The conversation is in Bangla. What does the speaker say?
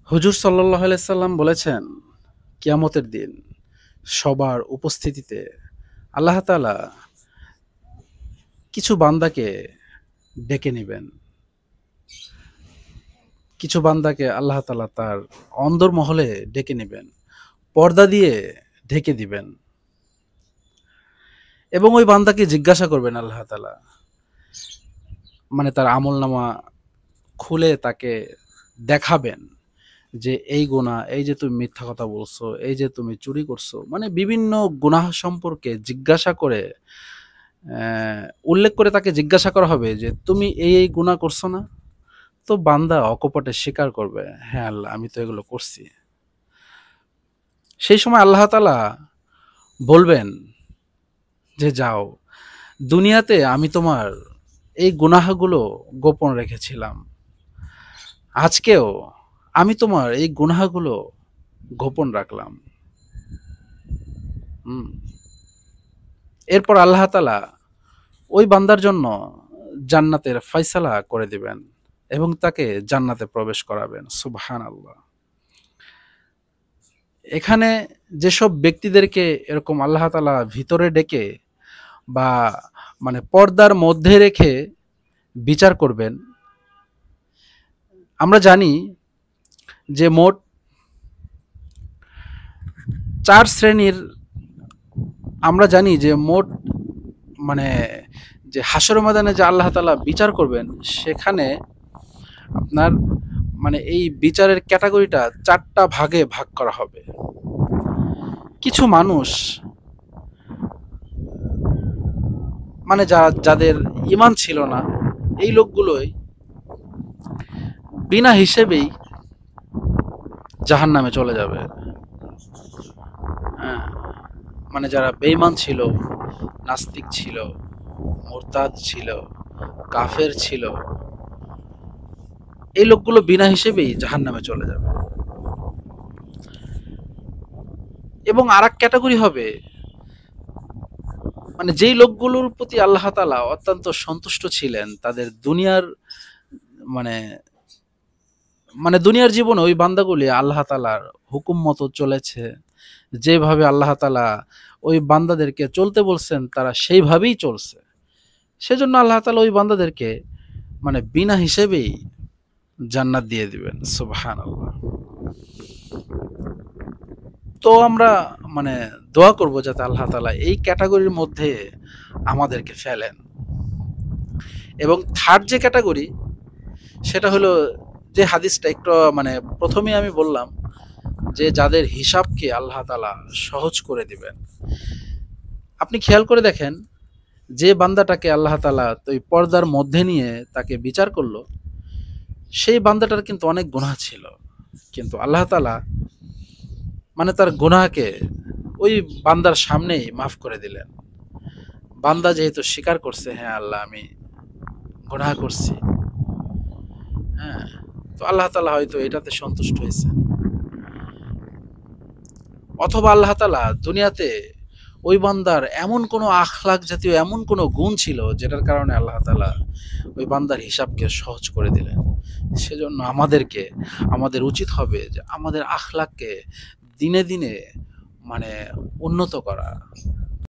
হুজুর সাল্লাল্লাহু আলাইহি সাল্লাম বলেছেন, কিয়ামতের দিন সবার উপস্থিতিতে আল্লাহ তাআলা কিছু বান্দাকে ডেকে নিবেন। কিছু বান্দাকে আল্লাহ তাআলা তার অন্দরমহলে ডেকে নিবেন। পর্দা দিয়ে ঢেকে দিবেন এবং ওই বান্দাকে জিজ্ঞাসা করবেন আল্লাহ তাআলা, মানে তার আমলনামা খুলে তাকে দেখাবেন যে এই গুনাহ, এই যে তুমি মিথ্যা কথা বলছো, এই যে তুমি চুরি করছো, মানে বিভিন্ন গুনাহ সম্পর্কে জিজ্ঞাসা করে উল্লেখ করে তাকে জিজ্ঞাসা করা হবে যে তুমি এই গুনাহ করছো না? তো বান্দা অকপটে স্বীকার করবে, হ্যাঁ আল্লাহ আমি তো এগুলো করছি। সেই সময় আল্লাহ তাআলা বলবেন যে যাও, দুনিয়াতে আমি তোমার এই গুনাহগুলো গোপন রেখেছিলাম, আজকেও আমি তোমার এই গুনাহগুলো গোপন রাখলাম। হুম। এরপর আল্লাহ তাআলা ওই বান্দার জন্য জান্নাতের ফয়সালা করে দিবেন এবং তাকে জান্নাতে প্রবেশ করাবেন। সুবহানাল্লাহ। এখানে যেসব ব্যক্তিদেরকে এরকম আল্লাহ তাআলা ভিতরে ডেকে বা মানে পর্দার মধ্যে রেখে বিচার করবেন, আমরা জানি যে মোট ৪ শ্রেণীর, আমরা জানি যে মোট মানে যে হাসর ময়দানে যে আল্লাহ তাআলা বিচার করবেন, সেখানে আপনার মানে এই বিচারের ক্যাটাগরিটা ৪টা ভাগে ভাগ করা হবে। কিছু মানুষ মানে যাদের ঈমান ছিল না, এই লোকগুলোই বিনা হিসেবেই জাহান্নামে চলে যাবে। হ্যাঁ, মানে যারা বেঈমান ছিল, নাস্তিক ছিল, মুরতাদ ছিল, কাফের ছিল, এই লোকগুলো বিনা হিসেবেই জাহান্নামে চলে যাবে। এবং আরেক ক্যাটাগরি হবে মানে যেই লোকগুলোর প্রতি আল্লাহ তাআলা অত্যন্ত সন্তুষ্ট ছিলেন, তাদের দুনিয়ার মানে মানে দুনিয়ার জীবনে ওই বান্দাগুলি আল্লাহ তাআলার হুকুম মতো চলেছে, যেভাবে আল্লাহ তাআলা ওই বান্দাদেরকে চলতে বলছেন তারা সেইভাবেই চলছে। সেজন্য আল্লাহ তাআলা ওই বান্দাদেরকে মানে বিনা হিসেবেই জান্নাত দিয়ে দিবেন। সুবহানাল্লাহ। তো আমরা মানে দোয়া করব যাতে আল্লাহ তাআলা এই ক্যাটাগরির মধ্যে আমাদেরকে ফেলেন। এবং থার্ড যে ক্যাটাগরি, সেটা হলো যে হাদিসটা একটু মানে প্রথমেই আমি বললাম যে যাদের হিসাবকে আল্লাহ তাআলা সহজ করে দিবেন। আপনি খেয়াল করে দেখেন, যে বান্দাটাকে আল্লাহ তাআলা ওই পর্দার মধ্যে নিয়ে তাকে বিচার করলো, সেই বান্দাটার কিন্তু অনেক গুনাহ ছিল, কিন্তু আল্লাহ তাআলা মানে তার গুনাহকে ওই বান্দার সামনেই মাফ করে দিলেন। বান্দা যেহেতু স্বীকার করছে, হ্যাঁ আল্লাহ আমি গুনাহ করছি, হ্যাঁ, তো আল্লাহ তাআলা হয়তো এটাতে সন্তুষ্ট হয়েছে। অথবা আল্লাহ তাআলা দুনিয়াতে ওই বান্দার এমন কোনো আখলাক জাতীয় এমন কোনো গুণ ছিল যেটার কারণে আল্লাহ তাআলা ওই বান্দার হিসাবকে সহজ করে দিলেন। সেজন্য আমাদের উচিত হবে যে আমাদের আখলাককে দিনে দিনে মানে উন্নত করা,